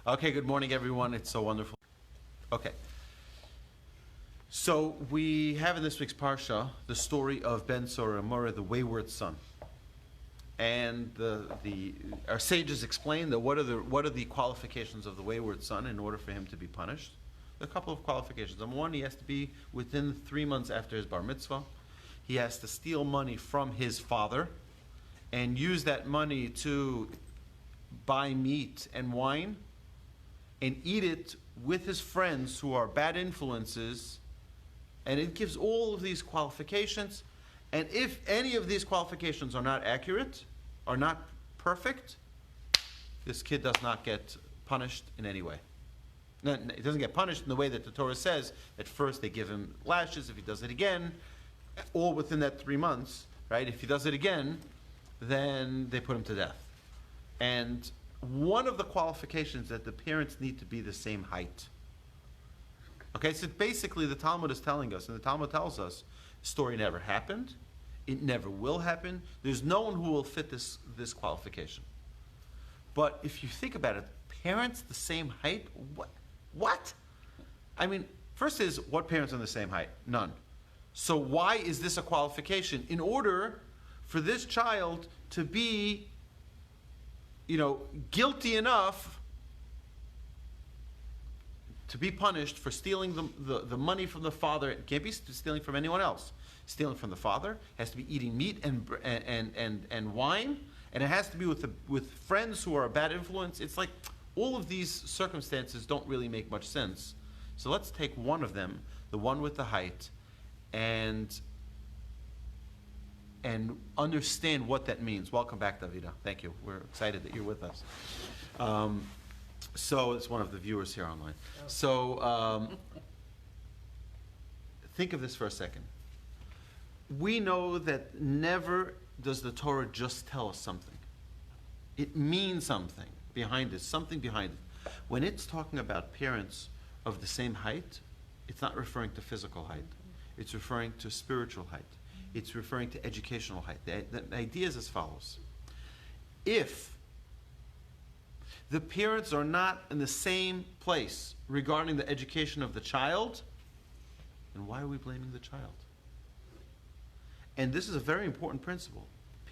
Okay, good morning, everyone. It's so wonderful. Okay. So we have in this week's Parsha the story of Ben Sora Mora, the wayward son. And our sages explain that what are the qualifications of the wayward son in order for him to be punished. There are a couple of qualifications. Number one, he has to be within 3 months after his bar mitzvah. He has to steal money from his father and use that money to buy meat and wine and eat it with his friends who are bad influences. And it gives all of these qualifications. And if any of these qualifications are not accurate, are not perfect, this kid does not get punished in any way. No, it doesn't get punished in the way that the Torah says. At first they give him lashes. If he does it again, all within that 3 months, right? If he does it again, then they put him to death. And one of the qualifications that the parents need to be the same height. Okay, so basically the Talmud is telling us, and the Talmud tells us, the story never happened, it never will happen, there's no one who will fit this qualification. But if you think about it, parents the same height? What? I mean, first is, what parents are the same height? None. So why is this a qualification? In order for this child to be guilty enough to be punished for stealing the money from the father. It can't be stealing from anyone else. Stealing from the father, has to be eating meat and wine, and it has to be with friends who are a bad influence. It's like all of these circumstances don't really make much sense. So let's take one of them, the one with the height, and understand what that means. Welcome back, Davida. Thank you. We're excited that you're with us. So it's one of the viewers here online. So think of this for a second. We know that never does the Torah just tell us something. It means something behind it, something behind it. When it's talking about parents of the same height, it's not referring to physical height. It's referring to spiritual height. It's referring to educational height. The idea is as follows. If the parents are not in the same place regarding the education of the child, then why are we blaming the child? And this is a very important principle.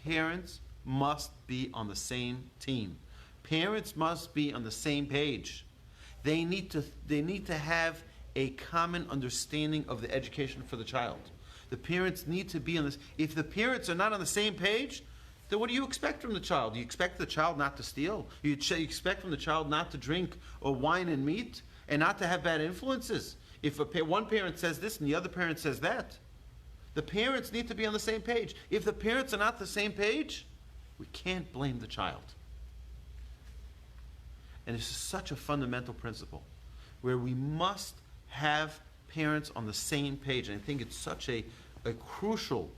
Parents must be on the same team. Parents must be on the same page. They need to have a common understanding of the education for the child. The parents need to be on this. If the parents are not on the same page, then what do you expect from the child? You expect the child not to steal? You expect from the child not to drink or wine and meat and not to have bad influences? If one parent says this and the other parent says that, the parents need to be on the same page. If the parents are not the same page, we can't blame the child. And this is such a fundamental principle where we must have parents on the same page. And I think it's such a crucial,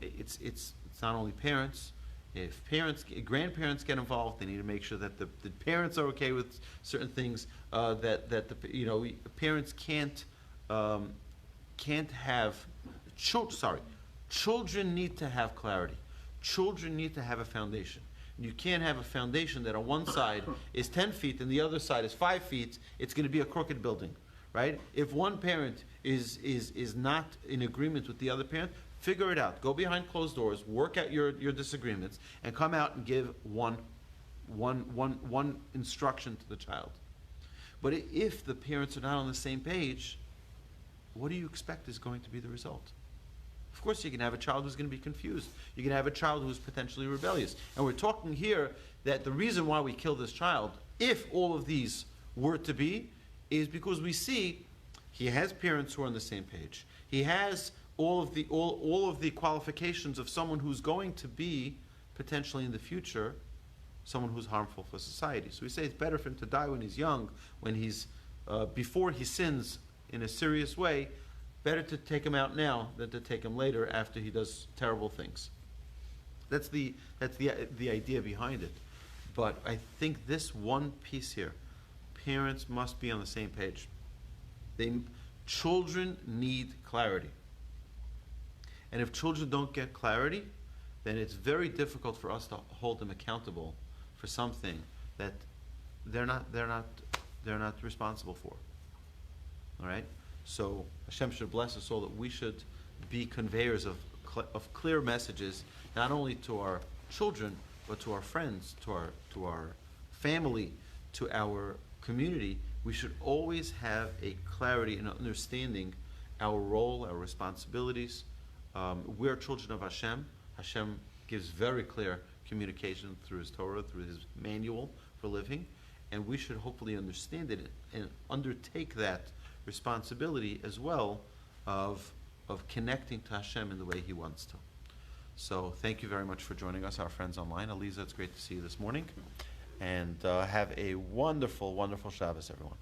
it's not only parents. If grandparents get involved, they need to make sure that the parents are okay with certain things, parents can't have, children need to have clarity. Children need to have a foundation. You can't have a foundation that on one side is 10 feet and the other side is 5 feet. It's going to be a crooked building, right? If one parent is not in agreement with the other parent, figure it out. Go behind closed doors, work out your disagreements, and come out and give one instruction to the child. But if the parents are not on the same page, what do you expect is going to be the result? Of course, you can have a child who's going to be confused. You can have a child who's potentially rebellious. And we're talking here that the reason why we kill this child, if all of these were to be, is because we see he has parents who are on the same page. He has all of the qualifications of someone who's going to be potentially in the future someone who's harmful for society. So we say it's better for him to die when he's young, when he's before he sins in a serious way. Better to take him out now than to take him later after he does terrible things. That's the idea behind it. But I think this one piece here, parents must be on the same page. Children need clarity. And if children don't get clarity, then it's very difficult for us to hold them accountable for something that they're not responsible for. All right? So Hashem should bless us all that we should be conveyors of clear messages, not only to our children, but to our friends, to our family, to our community. We should always have a clarity and understanding our role, our responsibilities. We're children of Hashem. Hashem gives very clear communication through His Torah, through His manual for living, and we should hopefully understand it and undertake that responsibility as well of connecting to Hashem in the way He wants to. So thank you very much for joining us, our friends online. Aliza, it's great to see you this morning. And have a wonderful, wonderful Shabbos, everyone.